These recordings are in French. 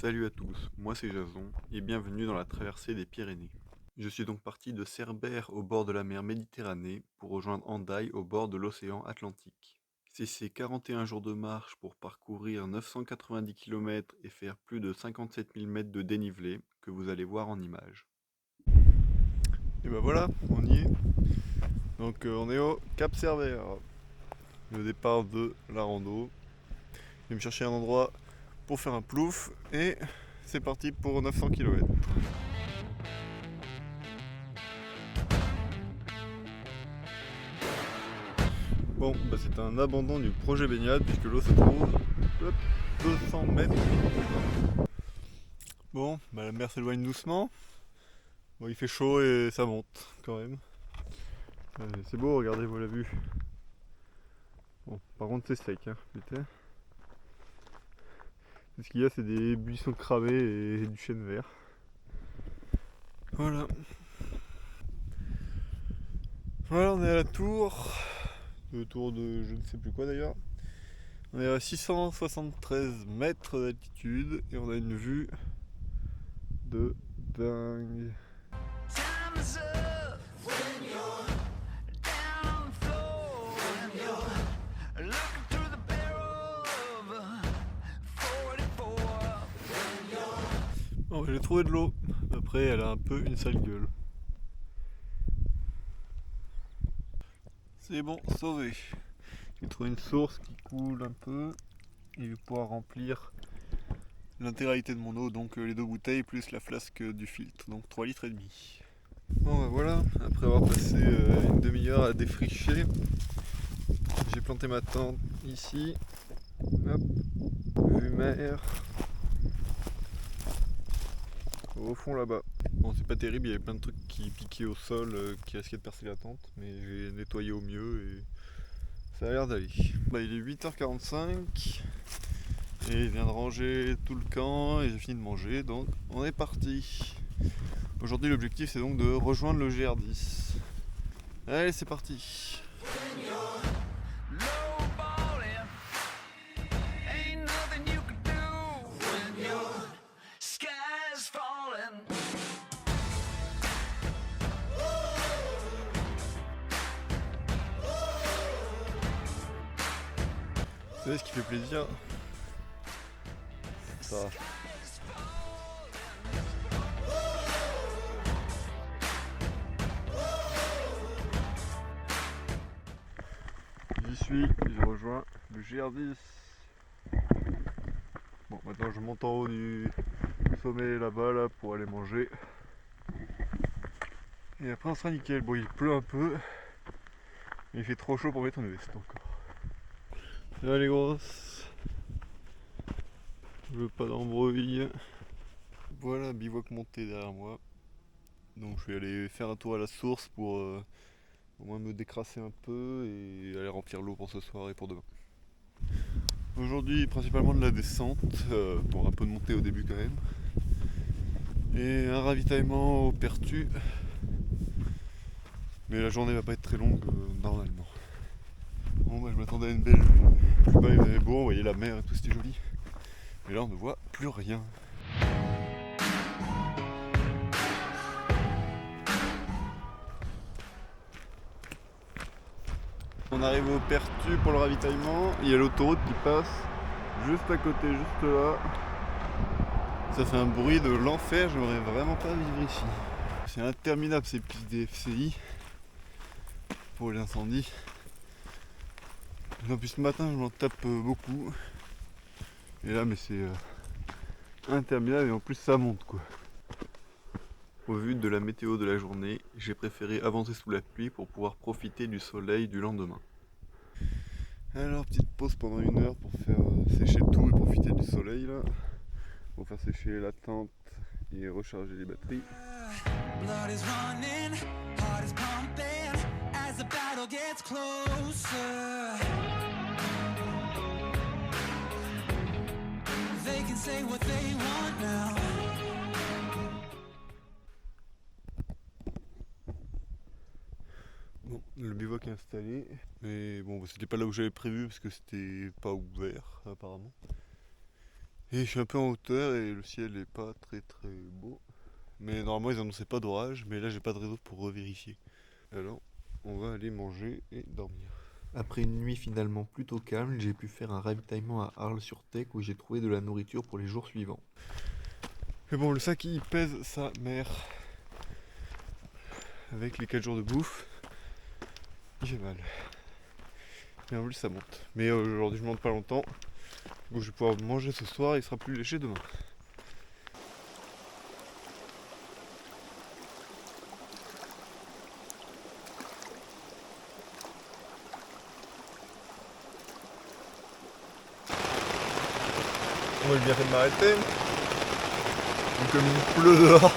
Salut à tous, moi c'est Jason et bienvenue dans la traversée des Pyrénées. Je suis donc parti de Cerbère au bord de la mer Méditerranée pour rejoindre Hendaye au bord de l'océan Atlantique. C'est 41 jours de marche pour parcourir 990 km et faire plus de 57 000 mètres de dénivelé que vous allez voir en images. Et ben voilà, on y est. Donc on est au Cap Cerbère, le départ de la rando. Je vais me chercher un endroit pour faire un plouf et c'est parti pour 900 km. Bon, bah c'est un abandon du projet baignade puisque l'eau se trouve 200 mètres. Bon, bah la mer s'éloigne doucement. Bon, il fait chaud et ça monte quand même. C'est beau, regardez-vous la vue. Bon, par contre c'est sec, hein, putain. Tout ce qu'il y a, c'est des buissons cramés et du chêne vert. Voilà. Voilà, on est à la tour. Le tour de je ne sais plus quoi d'ailleurs. On est à 673 mètres d'altitude et on a une vue de dingue. Oh, j'ai trouvé de l'eau. Après, elle a un peu une sale gueule. C'est bon, sauvé. J'ai trouvé une source qui coule un peu et je vais pouvoir remplir l'intégralité de mon eau, donc les deux bouteilles plus la flasque du filtre, donc 3 litres et demi. Bon bah voilà, après avoir passé une demi-heure à défricher, j'ai planté ma tente ici. Hop, vue mer. Au fond là-bas. Bon, c'est pas terrible, il y avait plein de trucs qui piquaient au sol, qui risquaient de percer la tente, mais j'ai nettoyé au mieux et ça a l'air d'aller. Bah, il est 8h45 et il vient de ranger tout le camp et j'ai fini de manger, donc on est parti. Aujourd'hui, l'objectif c'est donc de rejoindre le GR10. Allez, c'est parti. Vous savez ce qui fait plaisir? Ça. J'y suis, j'ai rejoint le GR10. Bon, maintenant je monte en haut du sommet là-bas là, pour aller manger. Et après on sera nickel. Bon, il pleut un peu, mais il fait trop chaud pour mettre une veste encore. Là les grosses. Je veux pas d'embrouille. Voilà, bivouac monté derrière moi. Donc je vais aller faire un tour à la source pour au moins me décrasser un peu et aller remplir l'eau pour ce soir et pour demain. Aujourd'hui principalement de la descente, pour un peu de montée au début quand même. Et un ravitaillement au Pertu. Mais la journée va pas être très longue normalement. Bon bah je m'attendais à une belle vue. Plus bas il faisait beau, on voyait la mer et tout, c'était joli. Mais là on ne voit plus rien. On arrive au Pertu pour le ravitaillement, il y a l'autoroute qui passe juste à côté, juste là. Ça fait un bruit de l'enfer, j'aimerais vraiment pas vivre ici. C'est interminable ces pistes des FCI pour les incendies. Depuis ce matin je m'en tape beaucoup. Et là mais c'est interminable et en plus ça monte quoi. Au vu de la météo de la journée, j'ai préféré avancer sous la pluie pour pouvoir profiter du soleil du lendemain. Alors petite pause pendant 1 heure pour faire sécher tout et profiter du soleil là. Pour faire sécher la tente et recharger les batteries. Blood is running, heart is pumping, as the battle gets closer. They can say what they want now. Bon, le bivouac est installé, mais bon, c'était pas là où j'avais prévu parce que c'était pas ouvert apparemment. Et je suis un peu en hauteur et le ciel est pas très beau. Mais normalement ils annonçaient pas d'orage, mais là j'ai pas de réseau pour revérifier. Alors on va aller manger et dormir. Après une nuit finalement plutôt calme, j'ai pu faire un ravitaillement à Arles-sur-Tech où j'ai trouvé de la nourriture pour les jours suivants. Mais bon, le sac il pèse sa mère. Avec les 4 jours de bouffe, il fait mal. Et en plus ça monte. Mais aujourd'hui je monte pas longtemps. Donc je vais pouvoir manger ce soir et il sera plus léché demain. On va bien fait de m'arrêter. Comme il pleut dehors.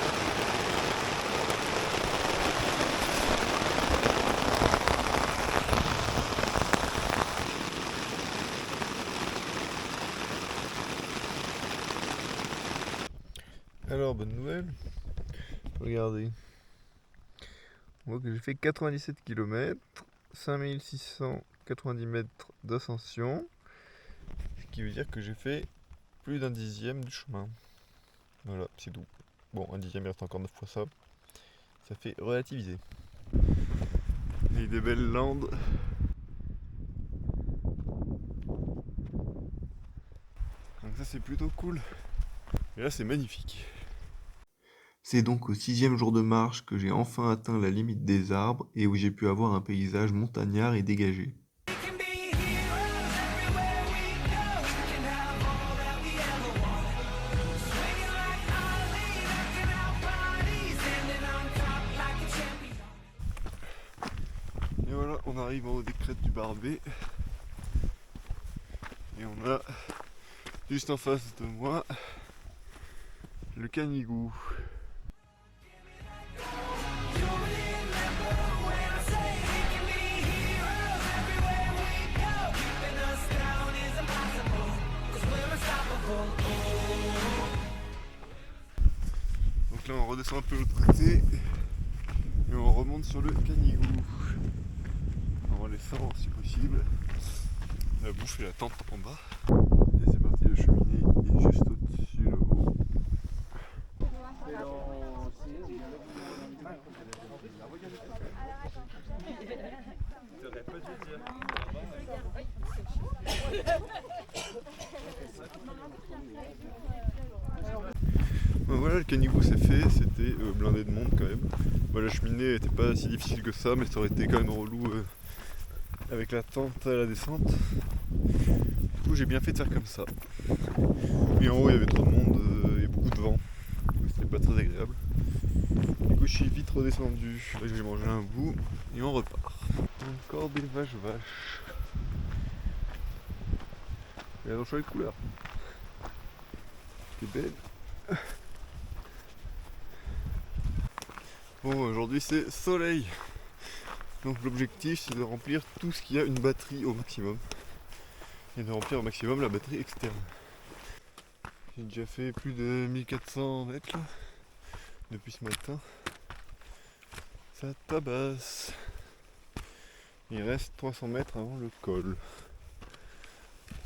Alors, bonne nouvelle. Regardez. On voit que j'ai fait 97 km, 5690 mètres d'ascension. Ce qui veut dire que j'ai fait plus d'un dixième du chemin. Voilà, c'est tout. Bon, un dixième, il reste encore 9 fois ça. Ça fait relativiser. Et des belles landes. Donc ça c'est plutôt cool. Et là c'est magnifique. C'est donc au 6e jour de marche que j'ai enfin atteint la limite des arbres et où j'ai pu avoir un paysage montagnard et dégagé. Et voilà, on arrive en haut des crêtes du Barbet. Et on a juste en face de moi le Canigou. Donc là on redescend un peu de l'autre côté et on remonte sur le Canigou en laissant si possible la bouffe et la tente en bas. Et c'est parti, le cheminée est juste au-dessus là-haut. Voilà, le Canigou c'est fait, c'était blindé de monde quand même. La cheminée était pas si difficile que ça, mais ça aurait été quand même relou avec la tente à la descente. Du coup j'ai bien fait de faire comme ça. Mais en haut il y avait trop de monde et beaucoup de vent, c'était pas très agréable. Du coup je suis vite redescendu, là j'ai mangé un bout et on repart. Encore des vaches. Et elles ont changé de couleur. C'est belle. Bon, aujourd'hui c'est soleil. Donc l'objectif c'est de remplir tout ce qui a une batterie au maximum. Et de remplir au maximum la batterie externe. J'ai déjà fait plus de 1400 mètres là, depuis ce matin. Ça tabasse. Il reste 300 mètres avant le col.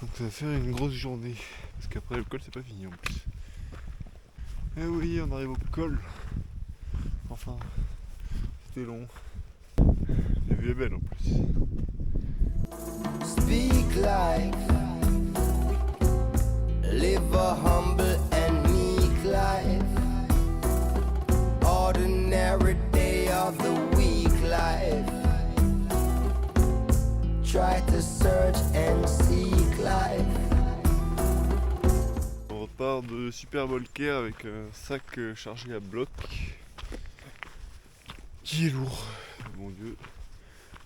Donc ça va faire une grosse journée. Parce qu'après le col c'est pas fini en plus. Et oui, on arrive au col. Enfin, c'était long. La vue est belle en plus. Speak life. Live a humble and meek life. Ordinary day of the week life. Try to search and seek life. On repart de Super Volker avec un sac chargé à bloc qui est lourd, mon dieu.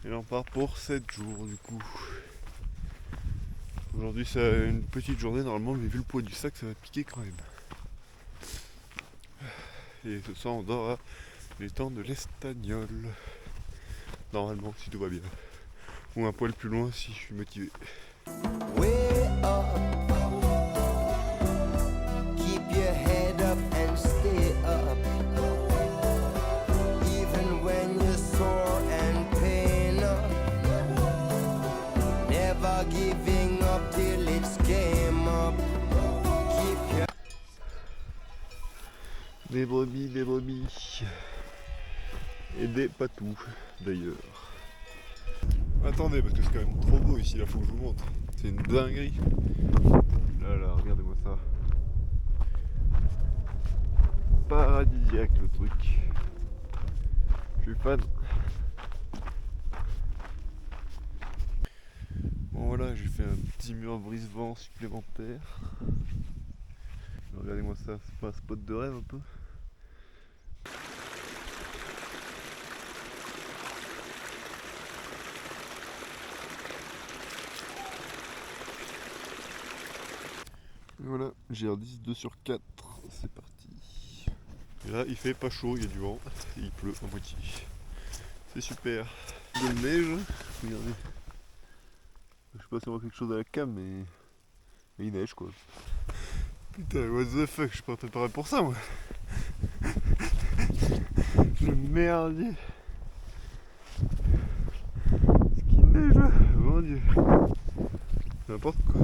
Et là on part pour 7 jours du coup. Aujourd'hui c'est une petite journée normalement, mais vu le poids du sac ça va piquer quand même. Et ce soir on dort à l'étang de l'Estagnol. Normalement si tout va bien. Ou un poil plus loin si je suis motivé. Keep your head up and stay up. Even when you're sore and pain up. Never giving up till it's game up. Keep Des brebis. Et des patous d'ailleurs. Attendez, parce que c'est quand même trop beau ici, là faut que je vous montre. C'est une dinguerie. Là, regardez-moi ça. Paradisiaque le truc. Je suis fan. Bon voilà, j'ai fait un petit mur brise-vent supplémentaire. Regardez-moi ça, c'est pas un spot de rêve un peu? Et voilà, GR10 2/4, c'est parti. Et là il fait pas chaud, il y a du vent, et il pleut à moitié. C'est super. De neige, regardez. Je sais pas si on voit quelque chose à la cam, mais il neige quoi. Putain, what the fuck, je suis pas préparé pour ça moi. Le merdier. Ce qui neige là, mon dieu. N'importe quoi.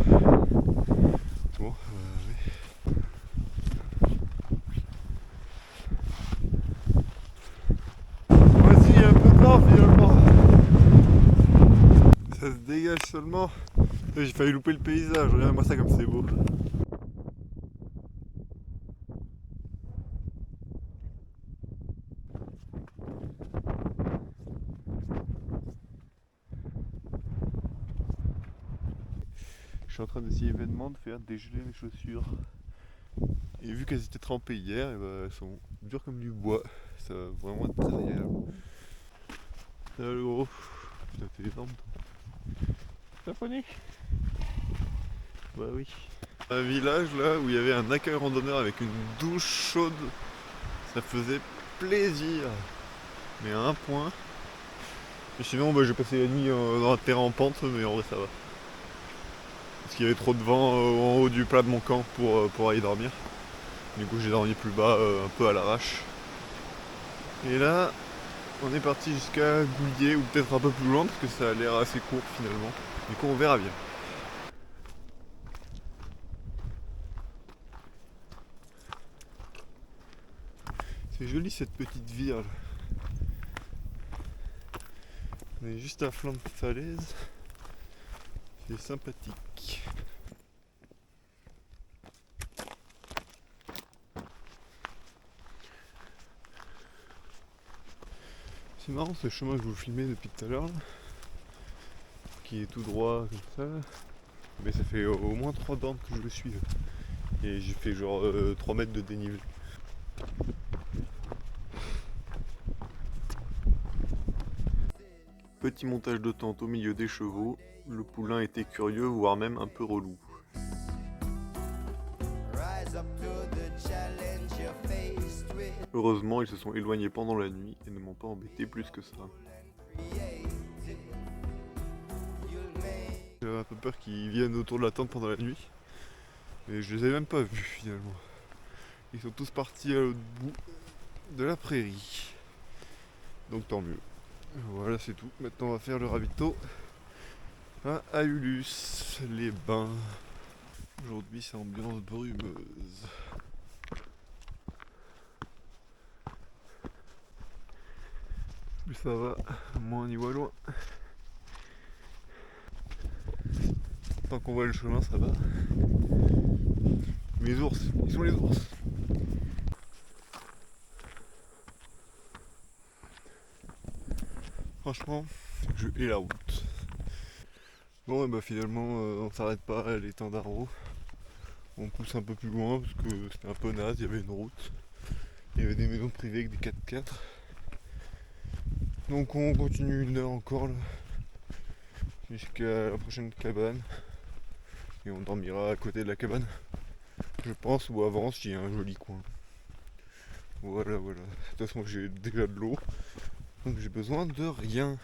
Bon, oui. Voici, il y a un peu de vent finalement. Ça se dégage seulement. J'ai failli louper le paysage, regarde-moi ça comme c'est beau. Je suis en train d'essayer vainement de faire dégeler mes chaussures. Et vu qu'elles étaient trempées hier, et bah, elles sont dures comme du bois. Ça va vraiment être très agréable. Ça va le gros. Putain, t'es énorme toi. T'as poney? Bah oui. Un village là où il y avait un accueil randonneur avec une douche chaude. Ça faisait plaisir. Mais à un point. Et sinon bah, j'ai passé la nuit dans un terrain en pente, mais en vrai ça va. Parce qu'il y avait trop de vent en haut du plat de mon camp pour aller dormir. Du coup j'ai dormi plus bas, un peu à l'arrache. Et là, on est parti jusqu'à Goulier, ou peut-être un peu plus loin, parce que ça a l'air assez court finalement. Du coup on verra bien. C'est joli cette petite virge. On est juste à flanc de falaise. C'est sympathique. C'est marrant ce chemin que je vous filmais depuis tout à l'heure, qui est tout droit comme ça. Mais ça fait au moins 3 bornes que je le suis. Et j'ai fait genre 3 mètres de dénivelé. Petit montage de tente au milieu des chevaux. Le poulain était curieux, voire même un peu relou. Heureusement, ils se sont éloignés pendant la nuit et ne m'ont pas embêté plus que ça. J'avais un peu peur qu'ils viennent autour de la tente pendant la nuit. Mais je les ai même pas vus finalement. Ils sont tous partis à l'autre bout de la prairie. Donc tant mieux. Voilà, c'est tout. Maintenant on va faire le ravito à Ulus, les bains. Aujourd'hui c'est ambiance brumeuse. Plus ça va, moins on y voit loin. Tant qu'on voit le chemin, ça va. Mes ours, ils sont les ours. Franchement, je hais la route. Bon, et bah finalement, on s'arrête pas à l'étang d'Arro. On pousse un peu plus loin parce que c'était un peu naze, il y avait une route. Il y avait des maisons privées avec des 4x4. Donc on continue 1 heure encore là, jusqu'à la prochaine cabane. Et on dormira à côté de la cabane, je pense, ou avant s'il y a un joli coin. Voilà. De toute façon j'ai déjà de l'eau, donc j'ai besoin de rien.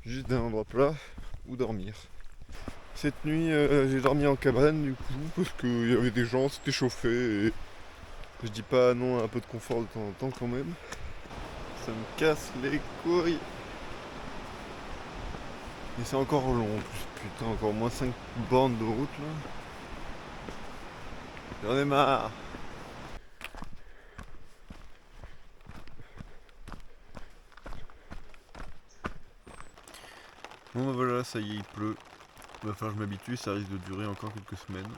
Juste d'un endroit plat où dormir. Cette nuit j'ai dormi en cabane du coup, parce qu'il y avait des gens, c'était chauffé et je dis pas non à un peu de confort de temps en temps quand même. Ça me casse les couilles. Et c'est encore long en plus, putain, encore moins 5 bornes de route là. J'en ai marre. Bon bah voilà, ça y est, il pleut. Il va falloir que je m'habitue, ça risque de durer encore quelques semaines.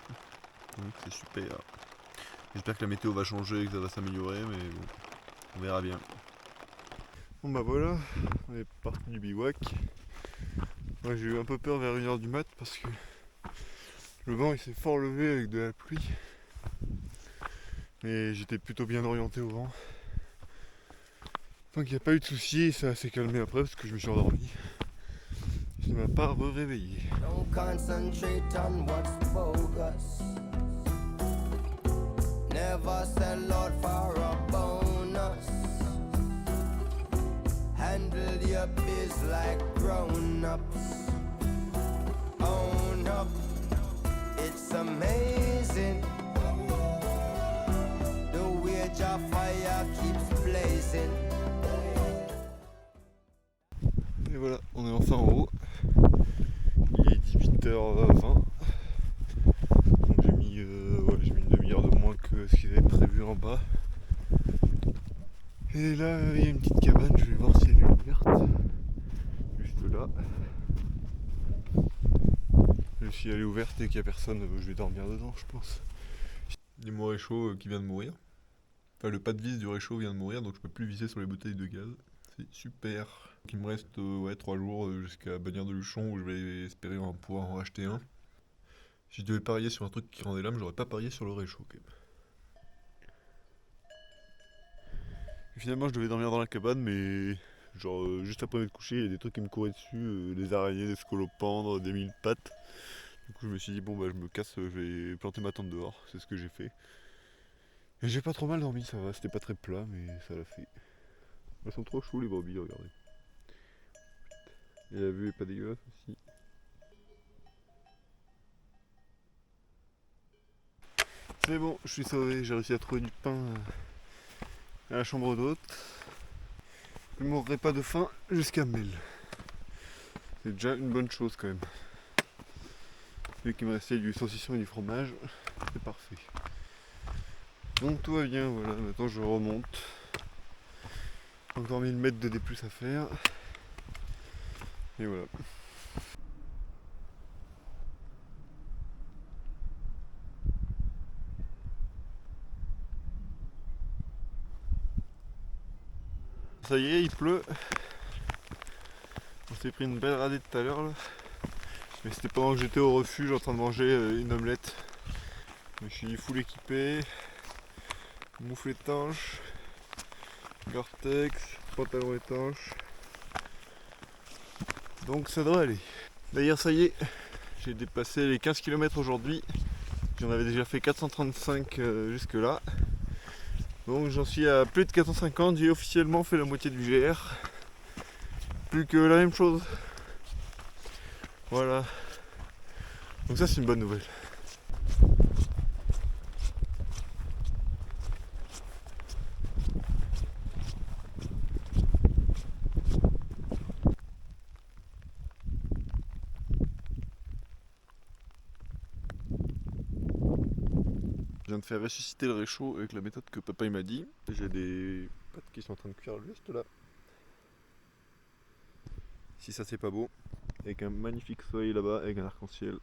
Donc c'est super. J'espère que la météo va changer et que ça va s'améliorer, mais bon, on verra bien. Bon bah voilà, on est parti du bivouac. Moi j'ai eu un peu peur vers 1h du mat parce que le vent il s'est fort levé avec de la pluie. Mais j'étais plutôt bien orienté au vent. Donc il n'y a pas eu de soucis et ça s'est calmé après parce que je me suis endormi. Ça ne m'a pas réveillé. Don't concentrate on what's bogus. Never sell out for a bonus. Handle your biz like grown-ups. Own up, it's amazing. The wage of fire keeps blazing. Et voilà, on est enfin en haut. Il est 18h20. Donc j'ai mis une demi-heure de moins que ce qu'ils avaient prévu en bas. Et là, il y a une petite cabane, je vais voir si elle est ouverte. Juste là. Si elle est ouverte et qu'il n'y a personne, je vais dormir dedans, je pense. Il y a mon réchaud qui vient de mourir. Enfin, le pas de vis du réchaud vient de mourir, donc je peux plus visser sur les bouteilles de gaz. C'est super. Donc, il me reste 3 jours jusqu'à Bagnères de Luchon où je vais espérer pouvoir en racheter un. Si je devais parier sur un truc qui rendait l'âme, j'aurais pas parié sur le réchaud quand même. Et finalement, je devais dormir dans la cabane, mais genre juste après m'être couché, il y a des trucs qui me couraient dessus, des araignées, des scolopendres, des mille pattes. Du coup, je me suis dit, bon, bah, je me casse, je vais planter ma tente dehors. C'est ce que j'ai fait. Et j'ai pas trop mal dormi, ça va. C'était pas très plat, mais ça l'a fait. Elles sont trop choues, les brebis, regardez. Et la vue est pas dégueulasse aussi. C'est bon, je suis sauvé. J'ai réussi à trouver du pain à la chambre d'hôte. Je ne mourrai pas de faim jusqu'à Mel. C'est déjà une bonne chose quand même. Vu qu'il me restait du saucisson et du fromage, c'est parfait. Donc tout va bien, voilà, maintenant je remonte. Encore 1000 mètres de D+ à faire. Et voilà. Ça y est, il pleut. On s'est pris une belle radée tout à l'heure là. Mais c'était pendant que j'étais au refuge en train de manger une omelette. Je suis full équipé. Moufle étanche. Gore-Tex. Pantalon étanche. Donc ça devrait aller. D'ailleurs ça y est, j'ai dépassé les 15 km aujourd'hui. J'en avais déjà fait 435 jusque là. Donc j'en suis à plus de 450, j'ai officiellement fait la moitié du GR. Plus que la même chose. Voilà. Donc ça c'est une bonne nouvelle. Je viens de faire ressusciter le réchaud avec la méthode que papa il m'a dit. J'ai des pâtes qui sont en train de cuire juste là. Si ça c'est pas beau. Avec un magnifique soleil là-bas, avec un arc-en-ciel.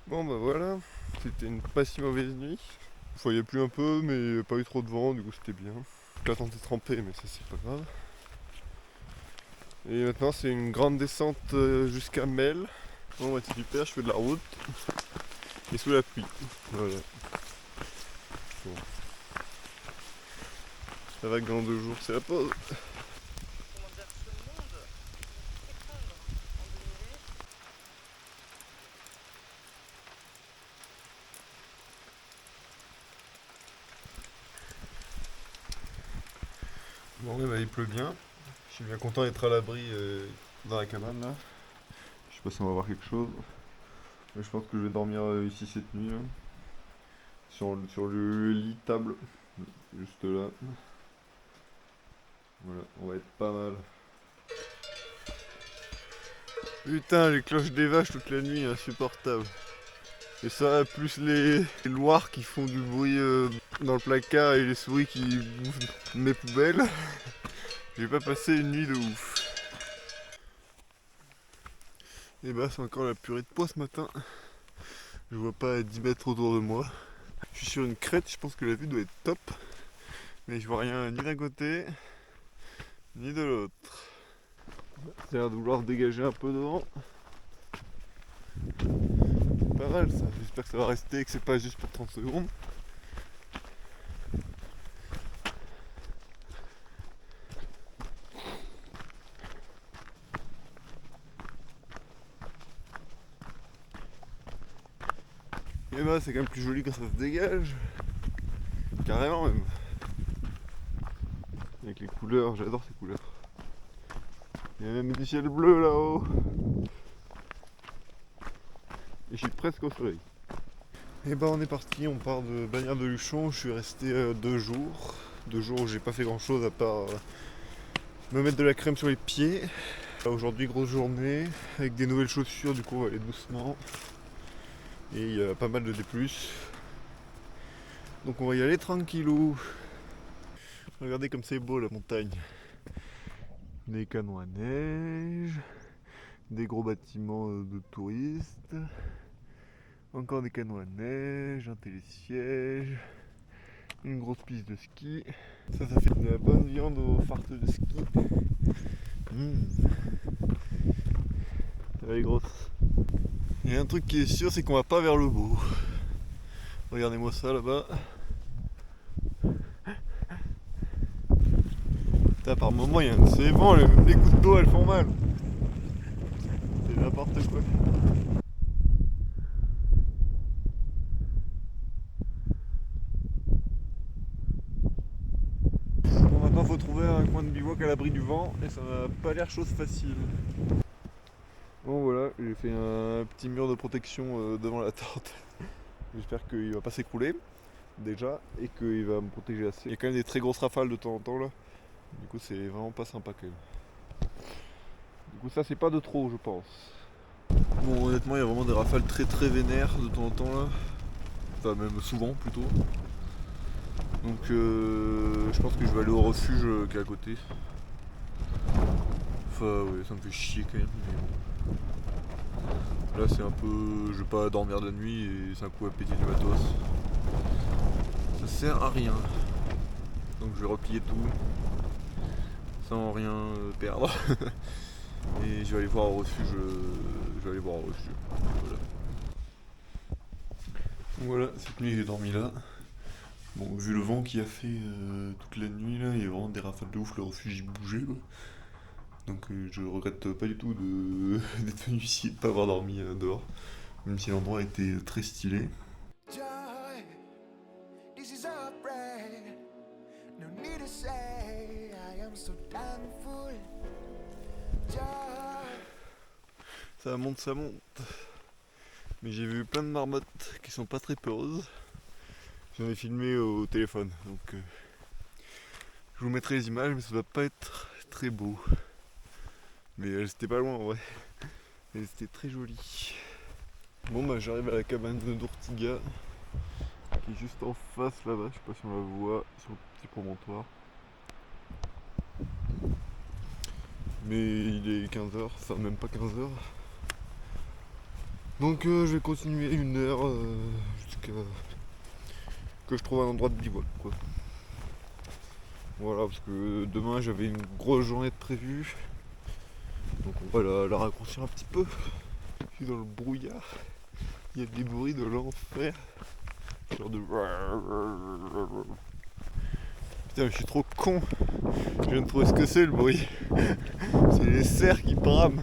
Bon bah voilà, c'était une pas si mauvaise nuit. Il voyait plus un peu mais pas eu trop de vent, du coup c'était bien. La tente est trempée mais ça c'est pas grave. Et maintenant c'est une grande descente jusqu'à Mel. Bon bah c'est super, je fais de la route. Et sous la pluie. Voilà. Bon. Ça va que dans 2 jours c'est la pause. Bon bah il pleut bien. Je suis bien content d'être à l'abri dans la cabane là. Je sais pas si on va voir quelque chose. Mais je pense que je vais dormir ici cette nuit là. Sur le lit table. Juste là. Voilà, on va être pas mal. Putain, les cloches des vaches toute la nuit, insupportable. Et ça, plus les loirs qui font du bruit dans le placard et les souris qui bouffent mes poubelles. J'ai pas passé une nuit de ouf. Et bah c'est encore la purée de pois ce matin. Je vois pas à 10 mètres autour de moi. Je suis sur une crête, je pense que la vue doit être top. Mais je vois rien ni d'un côté, ni de l'autre. Ça a l'air de vouloir se dégager un peu devant. Pas mal ça, j'espère que ça va rester et que c'est pas juste pour 30 secondes. Et bah c'est quand même plus joli quand ça se dégage. Carrément même. Avec les couleurs, j'adore ces couleurs. Il y a même du ciel bleu là-haut. Et je suis presque au soleil. Et bah on est parti, on part de Bagnères de Luchon. Je suis resté 2 jours. 2 jours où j'ai pas fait grand chose à part me mettre de la crème sur les pieds. Aujourd'hui grosse journée, avec des nouvelles chaussures, du coup on va aller doucement. Et il y a pas mal de D+. Donc on va y aller tranquillou. Regardez comme c'est beau la montagne. Des canons à neige, des gros bâtiments de touristes, encore des canons à neige, un télésiège, une grosse piste de ski. Ça fait de la bonne viande au farce de ski. Elle est grosse. Il y a un truc qui est sûr, c'est qu'on va pas vers le bout. Regardez-moi ça là-bas. Par moment, il y a un de ces vents, les gouttes d'eau elles font mal. C'est n'importe quoi. Bon, maintenant faut trouver un coin de bivouac à l'abri du vent et ça n'a pas l'air chose facile. Bon voilà, j'ai fait un petit mur de protection devant la tente. J'espère qu'il va pas s'écrouler déjà et qu'il va me protéger assez. Il y a quand même des très grosses rafales de temps en temps là. Du coup c'est vraiment pas sympa quand même. Du coup ça c'est pas de trop je pense. Bon honnêtement il y a vraiment des rafales très vénères de temps en temps là. Enfin même souvent plutôt. Donc je pense que je vais aller au refuge qui est à côté. Enfin ouais ça me fait chier quand même mais bon. Là c'est un peu. Je vais pas dormir de la nuit et c'est un coup à péter du matos. Ça sert à rien. Donc je vais replier tout sans rien perdre. Et je vais aller voir au refuge. Voilà. Voilà, cette nuit j'ai dormi là. Bon, vu le vent qu'il a fait toute la nuit là, il y a vraiment des rafales de ouf, le refuge il bougeait quoi. Donc je regrette pas du tout d'être venu ici et de pas avoir dormi dehors. Même si l'endroit était très stylé. Joy, this is our bread. No need to say, I am so thankful. Joy. Ça monte, ça monte. Mais j'ai vu plein de marmottes qui sont pas très peureuses. J'en ai filmé au téléphone, donc je vous mettrai les images, mais ça doit pas être très beau. Mais elles étaient pas loin en vrai. Elles étaient très jolies. Bon bah j'arrive à la cabane de Dourtiga, qui est juste en face là-bas, je sais pas si on la voit sur le petit promontoire. Mais il est 15h, enfin même pas 15h. Donc je vais continuer 1 heure jusqu'à que je trouve un endroit de bivouac quoi. Voilà, parce que demain j'avais une grosse journée de prévue. Donc on va la raccourcir un petit peu. Je suis dans le brouillard. Il y a des bruits de l'enfer. Genre de. Putain mais je suis trop con. Je viens de trouver ce que c'est le bruit. C'est les cerfs qui brament.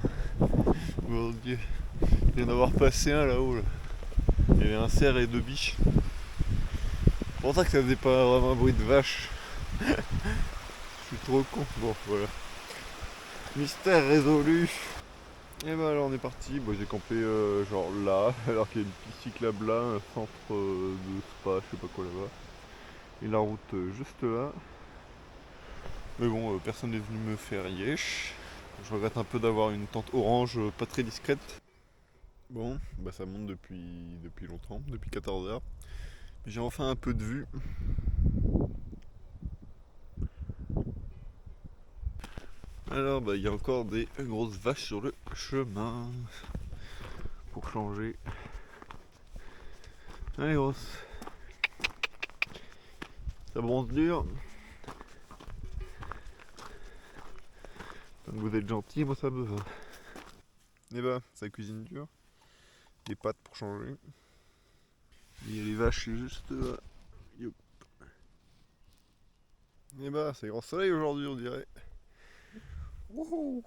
Mon dieu. Il vient d'en avoir passé un là-haut là. Il y avait un cerf et 2 biches. C'est pour ça que ça faisait pas vraiment un bruit de vache. Je suis trop con. Bon voilà. Mystère résolu. Et bah alors on est parti. Bon, j'ai campé genre là, alors qu'il y a une piste cyclable là, un centre de spa, je sais pas quoi là-bas. Et la route juste là. Mais bon, personne n'est venu me faire yesh. Je regrette un peu d'avoir une tente orange pas très discrète. Bon, bah ça monte depuis longtemps, depuis 14h. J'ai enfin un peu de vue. Alors bah il y a encore des grosses vaches sur le chemin. Pour changer. Allez grosse. Ça bronze dur. Tant que vous êtes gentil, moi ça me va. Et bah, ça cuisine dur. Des pâtes pour changer. Il y a les vaches juste là. Yop. Et bah, c'est grand soleil aujourd'hui, on dirait. Wouhou!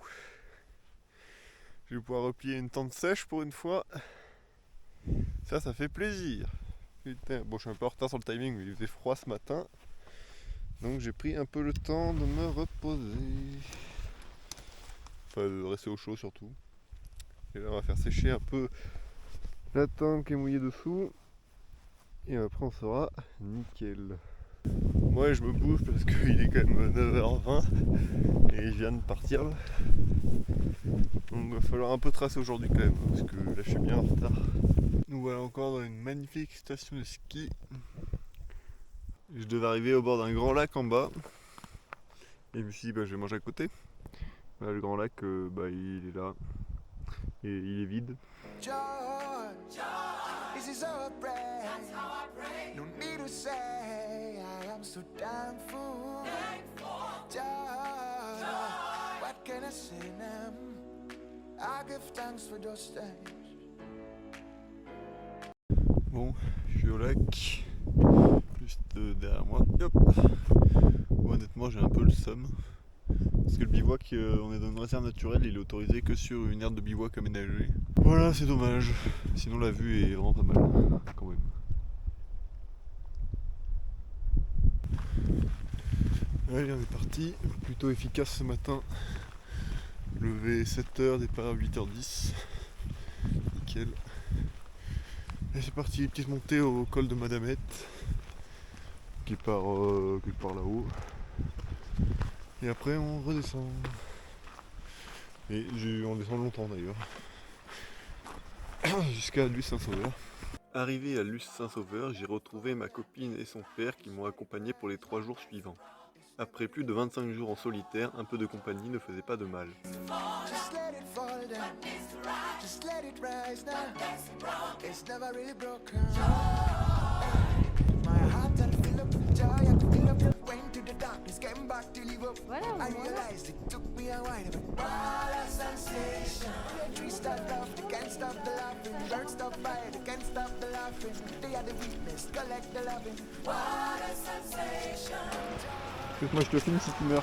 Je vais pouvoir replier une tente sèche pour une fois. Ça fait plaisir. Putain, bon, je suis un peu en retard sur le timing, mais il faisait froid ce matin. Donc j'ai pris un peu le temps de me reposer. Enfin, de rester au chaud surtout. Et là, on va faire sécher un peu la tente qui est mouillée dessous. Et après, on sera nickel. Ouais, je me bouge parce qu'il est quand même 9h20 et je viens de partir là. Donc il va falloir un peu tracer aujourd'hui quand même parce que là je suis bien en retard. Nous voilà encore dans une magnifique station de ski. Je devais arriver au bord d'un grand lac en bas et je me suis dit bah, je vais manger à côté. Là, le grand lac il est là et il est vide. George, this is our prayer. No need to say I am so thankful. George, what can I say now? I give thanks for those things. Bon, je suis au lac, juste derrière moi. Hop. Bon, honnêtement, j'ai un peu le seum. Parce que le bivouac, on est dans une réserve naturelle, il est autorisé que sur une aire de bivouac aménagée. Voilà, c'est dommage. Sinon, la vue est vraiment pas mal, quand même. Allez, on est parti. Plutôt efficace ce matin. Levé 7h, départ à 8h10. Nickel. Et c'est parti, petite montée au col de Madamette. Qui part quelque part là-haut. Et après on redescend. Et on descend longtemps d'ailleurs. Jusqu'à Luce-Saint-Sauveur. Arrivé à Luce-Saint-Sauveur, j'ai retrouvé ma copine et son père qui m'ont accompagné pour les 3 jours suivants. Après plus de 25 jours en solitaire, un peu de compagnie ne faisait pas de mal. Just let it fall down. Just let it rise now. It's never really broken. My heart had filled up, joy had filled up. Went to the darkness, came back to live up. I realized it took me a while, but what a sensation. Trees start off, they can't stop the laughing. Birds stop by, they can't stop the laughing. They are the witness, collect the loving. What a sensation. Moi je te filme si tu meurs.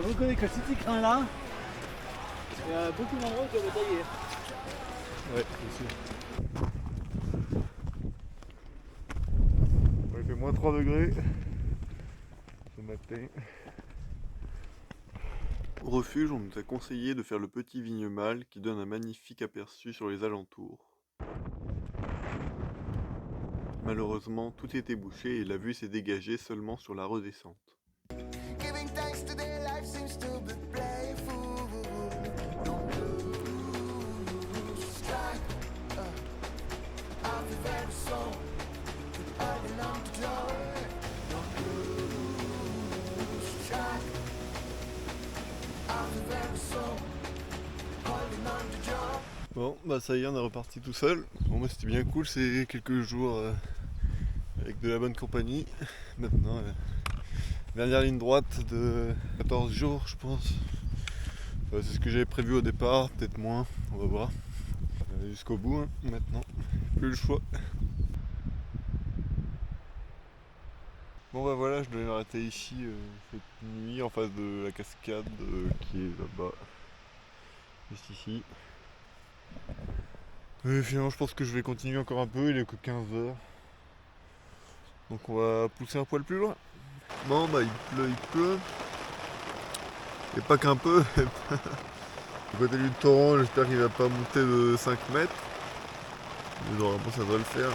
Vous connaissez que cet écran-là, il y a beaucoup d'endroits qui doivent tailler. Ouais, c'est sûr. Il fait moins 3 degrés ce matin. Au refuge, on nous a conseillé de faire le petit Vignemale qui donne un magnifique aperçu sur les alentours. Malheureusement, tout était bouché et la vue s'est dégagée seulement sur la redescente. Giving thanks to their life seems to be playful. Don't lose track of the very soul. Holding on to joy. Don't lose track of the very soul. Holding on to joy. Bon, bah ça y est, on est reparti tout seul. Bon, bah c'était bien cool ces quelques jours avec de la bonne compagnie. Maintenant, dernière ligne droite de 14 jours, je pense. C'est ce que j'avais prévu au départ, peut-être moins, on va voir. Jusqu'au bout, hein, maintenant. Plus le choix. Bon bah voilà, je devais m'arrêter ici cette nuit en face de la cascade qui est là-bas. Juste ici. Et finalement je pense que je vais continuer encore un peu, il est que 15h. Donc on va pousser un poil plus loin. Bon bah il pleut. Et pas qu'un peu. Du côté du torrent, j'espère qu'il va pas monter de 5 mètres. Mais normalement ça doit le faire.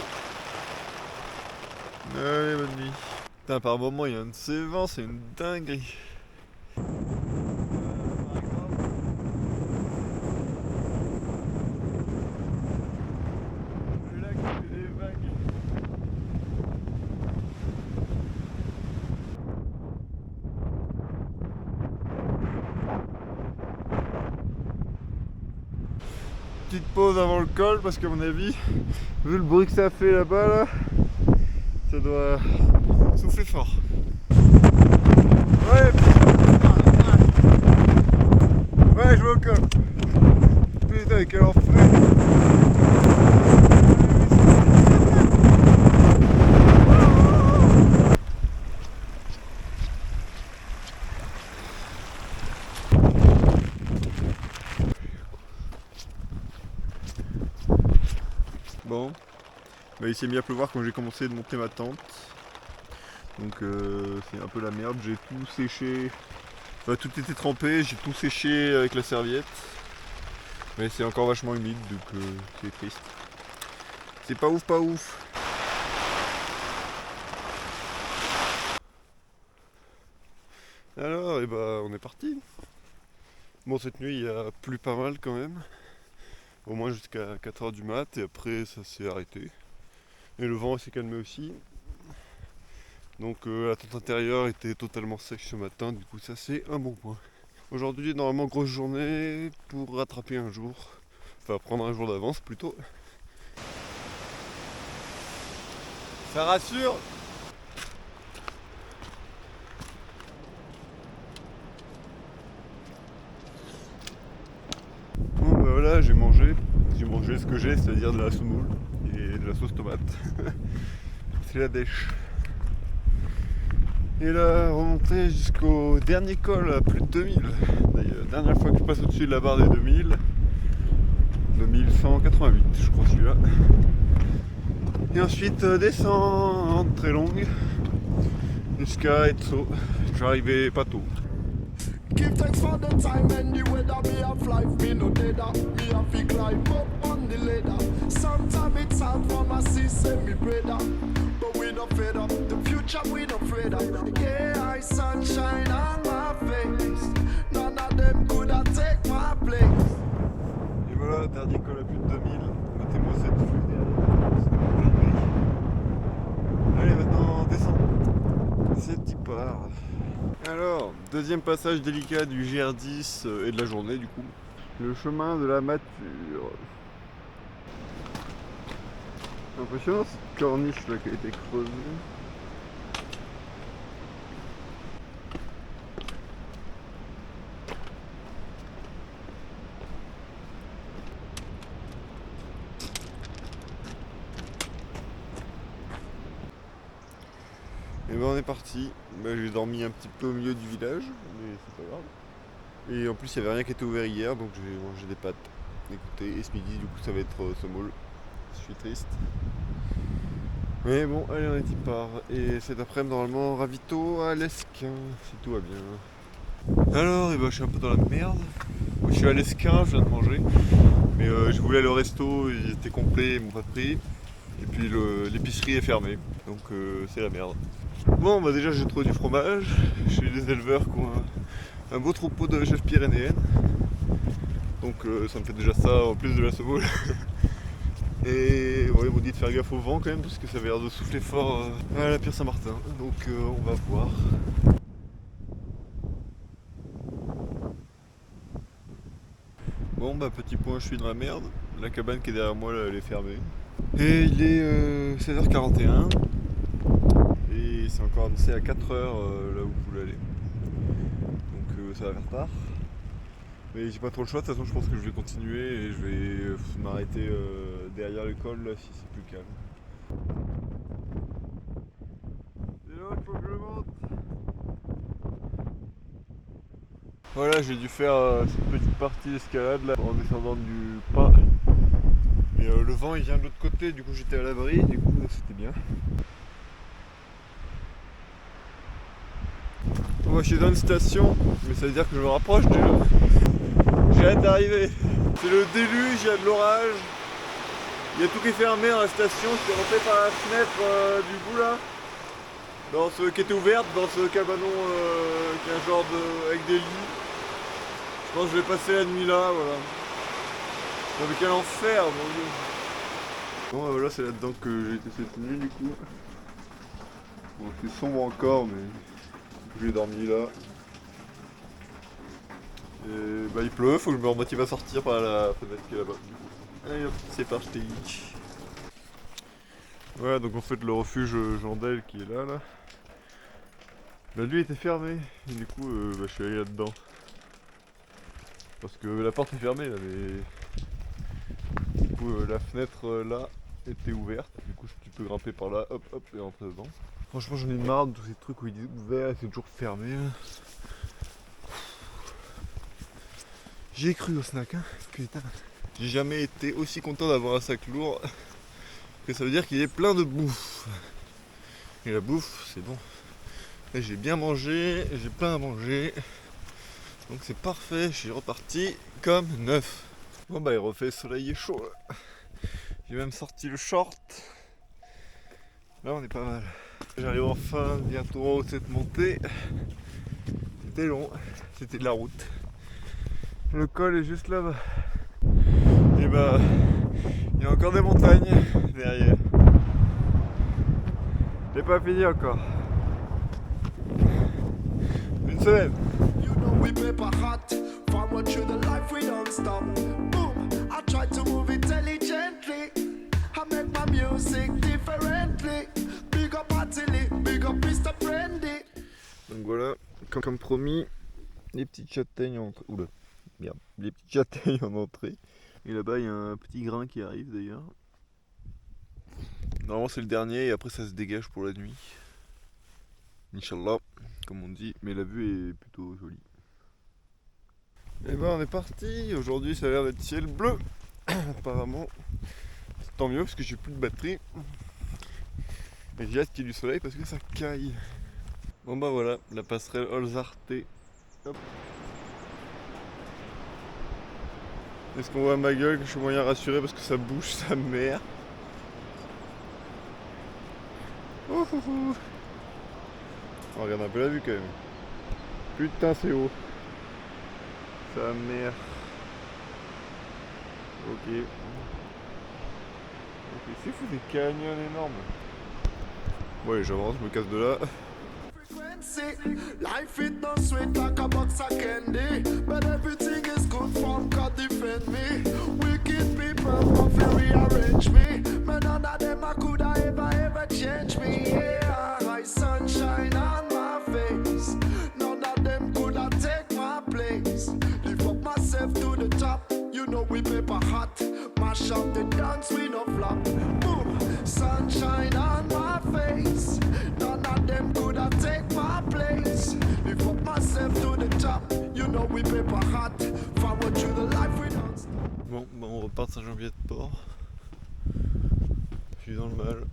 Allez, bonne nuit. Putain, par moment il y a un de ces vents, c'est une dinguerie. petite pause avant le col parce qu'à mon avis, vu le bruit que ça fait là-bas, là, ça doit souffler fort. Ouais, ouais, je vais au col. Putain, quel enfer. Bon, bah, il s'est mis à pleuvoir quand j'ai commencé de monter ma tente. Donc c'est un peu la merde, j'ai tout séché. Enfin, tout était trempé, j'ai tout séché avec la serviette. Mais c'est encore vachement humide, donc c'est triste. C'est pas ouf, pas ouf. Alors, et bah on est parti. Bon, cette nuit il a plu pas mal quand même. Au moins jusqu'à 4h du mat, et après ça s'est arrêté. Et le vent s'est calmé aussi. Donc la tente intérieure était totalement sèche ce matin, du coup ça c'est un bon point. Aujourd'hui normalement grosse journée pour rattraper un jour. Enfin prendre un jour d'avance plutôt. Ça rassure. Bon bah voilà, j'ai mangé ce que j'ai, c'est-à-dire de la semoule et de la sauce tomate. C'est la dèche. Et là, remonter jusqu'au dernier col à plus de 2000. D'ailleurs, dernière fois que je passe au-dessus de la barre des 2000. 2188, je crois celui-là. Et ensuite descendre très longue jusqu'à Etso. Je vais arriver pas tôt. Give thanks for the time and the weather. Me have life, me no deader. Me have to climb up on the ladder. Sometimes it's hard for my sister, me brother. But we not fed up. The future we not afraid of. Yeah, I sunshine on my face. None of them could have take my place. Et voilà, dernier col à plus de 2000. Mettez-moi cette vue. Allez, maintenant descend. C'est petit part. Alors, deuxième passage délicat du GR10 et de la journée du coup. Le chemin de la Mature. Impressionnant cette corniche là qui a été creusée. Et ben on est parti. Ben, j'ai dormi un petit peu au milieu du village, mais c'est pas grave. Et en plus il n'y avait rien qui était ouvert hier, donc j'ai mangé des pâtes. Écoutez, et ce midi du coup ça va être semoule. Je suis triste. Mais bon, allez on est y part. Et cet après-midi normalement ravito à l'Esquin, si tout va bien. Alors, et ben, je suis un peu dans la merde. Je suis à l'Esquin, je viens de manger. Mais je voulais aller au resto, il était complet, ils m'ont pas pris. Et puis l'épicerie est fermée, donc c'est la merde. Bon, bah déjà j'ai trouvé du fromage chez les éleveurs qui ont un beau troupeau de chèvres pyrénéennes. Donc ça me fait déjà ça en plus de la semoule. Et ouais, ils m'ont dit de faire gaffe au vent quand même parce que ça avait l'air de souffler fort à la Pierre Saint-Martin. Donc on va voir. Bon bah petit point, je suis dans la merde. La cabane qui est derrière moi là, elle est fermée. Et il est 16h41. Et c'est encore annoncé à 4h là où vous voulez aller. Donc ça va faire tard. Mais j'ai pas trop le choix, de toute façon je pense que je vais continuer et je vais m'arrêter derrière l'école là si c'est plus calme. C'est là qu'il faut que je monte. Voilà, j'ai dû faire cette petite partie d'escalade là en descendant du pas. Mais le vent il vient de l'autre côté, du coup j'étais à l'abri, du coup c'était bien. Moi je suis dans une station, mais ça veut dire que je me rapproche déjà. J'ai hâte d'arriver. C'est le déluge, il y a de l'orage. Il y a tout qui est fermé dans la station, je suis rentré par la fenêtre du bout là. Dans ce qui était ouverte, dans ce cabanon qui est un genre de. Avec des lits. Je pense que je vais passer la nuit là, voilà. Non mais quel enfer, mon dieu. Bon voilà, c'est là-dedans que j'ai été cette nuit du coup. Bon, c'est sombre encore, mais j'ai dormi là. Et bah il pleut, faut que je me remotive à sortir par la fenêtre qui est là-bas. Allez hop, c'est parti. Voilà, donc en fait le refuge Jandel qui est là, bah, lui était fermé, et du coup je suis allé là-dedans. Parce que la porte est fermée là, mais du coup la fenêtre là était ouverte, du coup tu peux grimper par là, hop hop, et rentrer dedans. Franchement j'en ai marre de tous ces trucs où il est ouvert, c'est toujours fermé là. J'y ai cru au snack, hein, putain. J'ai jamais été aussi content d'avoir un sac lourd, que ça veut dire qu'il est plein de bouffe. Et la bouffe, c'est bon. Là j'ai bien mangé, j'ai plein à manger. Donc c'est parfait, je suis reparti comme neuf. Bon bah il refait soleil et chaud là. J'ai même sorti le short. Là on est pas mal. J'arrive enfin bientôt en haut de cette montée. C'était long, c'était de la route. Le col est juste là-bas. Et bah il y a encore des montagnes derrière. J'ai pas fini encore. Une semaine. You know we paper hot, forward through the life we don't stop. Boom, I try to move intelligently. I make my music differently. Big up Attili, big up Mr. Friendly. Donc voilà, comme promis, les petites châtaignes en entrée. Oula, merde, les petites châtaignes en entrée. Et là-bas il y a un petit grain qui arrive d'ailleurs. Normalement c'est le dernier et après ça se dégage pour la nuit. Inch'Allah, comme on dit, mais la vue est plutôt jolie. Et ben on est parti, aujourd'hui ça a l'air d'être ciel bleu, apparemment. C'est tant mieux parce que j'ai plus de batterie. Et j'ai hâte qu'il y ait du soleil parce que ça caille. Bon bah voilà, la passerelle Olzarte. Hop. Est-ce qu'on voit ma gueule que je suis moyen rassuré parce que ça bouge sa mère. Ouhouhou. On regarde un peu la vue quand même. Putain c'est haut. Sa mère. Ok. Ok, c'est fou des canyons énormes. Bon allez j'avance, je me casse de là. Life it no sweet like a box of candy, but everything is good from God defend me. Wicked people want to rearrange me, but none of them I could ever change me. Yeah, high sunshine on my face, none of them could take my place. Lift up myself to the top, you know we paper hot. Mash up the dance we no flop. Boom, sunshine on my face, none of them could take my place. Lift up myself to the top, you know we paper hot. Forward through the life we don't stop. Bon, bah on repart de Saint-Jean-Pied-de-Port. Je suis dans le mal.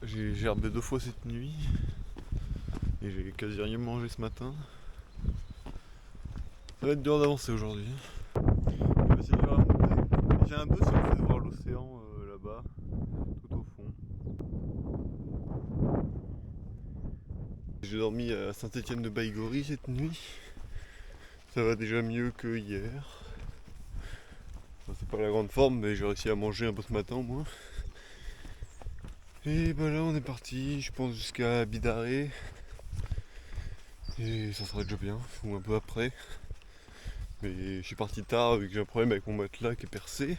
J'ai gerbé 2 fois cette nuit. Et j'ai quasi rien mangé ce matin. Ça va être dur d'avancer aujourd'hui. Je vais essayer de faire la montée. J'ai un doute sur le fait de voir l'océan là-bas, tout au fond. J'ai dormi à Saint-Étienne-de-Baïgorry cette nuit. Ça va déjà mieux que hier. Enfin, c'est pas la grande forme, mais j'ai réussi à manger un peu ce matin au moins. Et bah là on est parti, je pense jusqu'à Bidarré. Et ça sera déjà bien, ou un peu après. Mais je suis parti tard vu que j'ai un problème avec mon matelas qui est percé.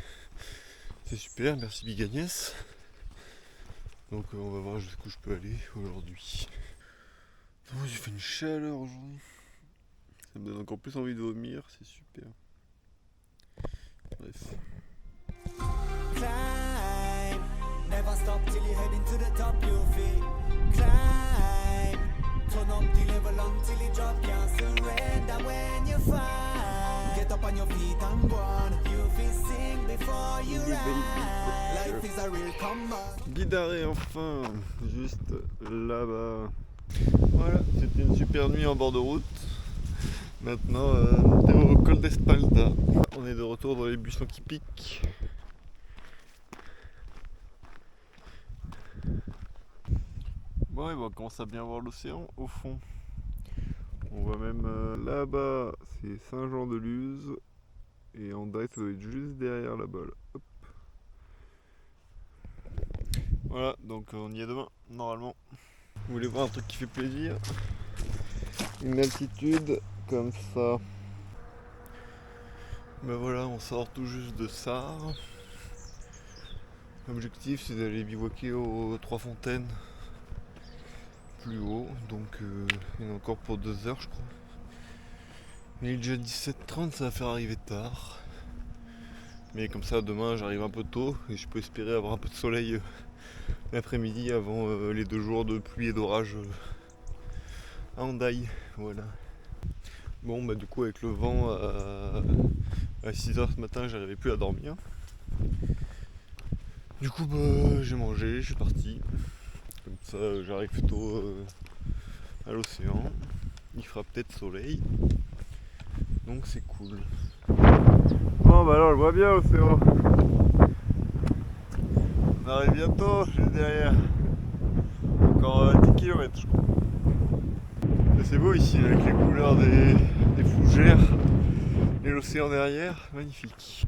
C'est super, merci Big Agnès. Donc on va voir jusqu'où je peux aller aujourd'hui. Oh, j'ai fait une chaleur aujourd'hui. Ça me donne encore plus envie de vomir, c'est super. Bref. Climb, never stop till you head into the top, you feel. Climb, turn up the level until you drop, can't surrender when you find. Get up on your feet and go on, you feel sing before you ride. Life is a real combat. Bidarré enfin, juste là-bas. Voilà, c'était une super nuit en bord de route. Maintenant, on est au col d'Espalda. On est de retour dans les buissons qui piquent. Bon, et on commence à bien voir l'océan au fond. On voit même là-bas, c'est Saint-Jean-de-Luz. Et Hendaye, ça doit être juste derrière là-bas. Là. Hop. Voilà, donc on y est demain, normalement. Vous voulez voir un truc qui fait plaisir? Une altitude comme ça. Ben voilà, on sort tout juste de Sarre. L'objectif c'est d'aller bivouaquer aux Trois Fontaines, plus haut, donc il y en a encore pour 2 heures je crois. Il est déjà 17h30, ça va faire arriver tard. Mais comme ça demain j'arrive un peu tôt et je peux espérer avoir un peu de soleil l'après-midi avant les 2 jours de pluie et d'orage à Hendaye. Voilà. Bon bah du coup avec le vent à 6h ce matin j'arrivais plus à dormir. Du coup bah j'ai mangé, je suis parti. Comme ça j'arrive plutôt à l'océan. Il fera peut-être soleil. Donc c'est cool. Bon bah alors je vois bien l'océan. On arrive bientôt, juste derrière. Encore 10 km je crois. C'est beau ici avec les couleurs des fougères et l'océan derrière, magnifique.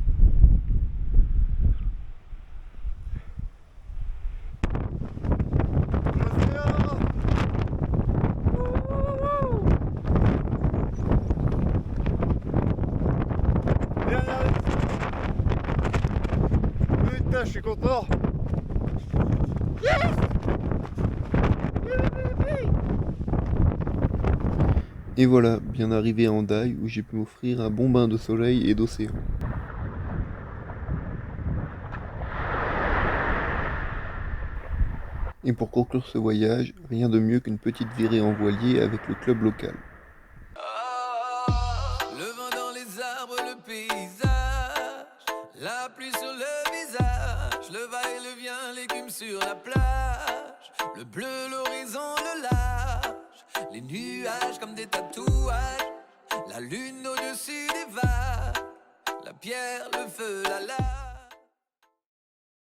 Putain, je suis content. Et voilà, bien arrivé à Hendaye où j'ai pu m'offrir un bon bain de soleil et d'océan. Et pour conclure ce voyage, rien de mieux qu'une petite virée en voilier avec le club local. Le vent dans les arbres, le paysage, la pluie sur le visage, le va-et-le-vient, l'écume sur la plage, le bleu, l'horizon, le large, les nuages comme des tatouages, la lune au-dessus des vagues, la pierre, le feu, la lave.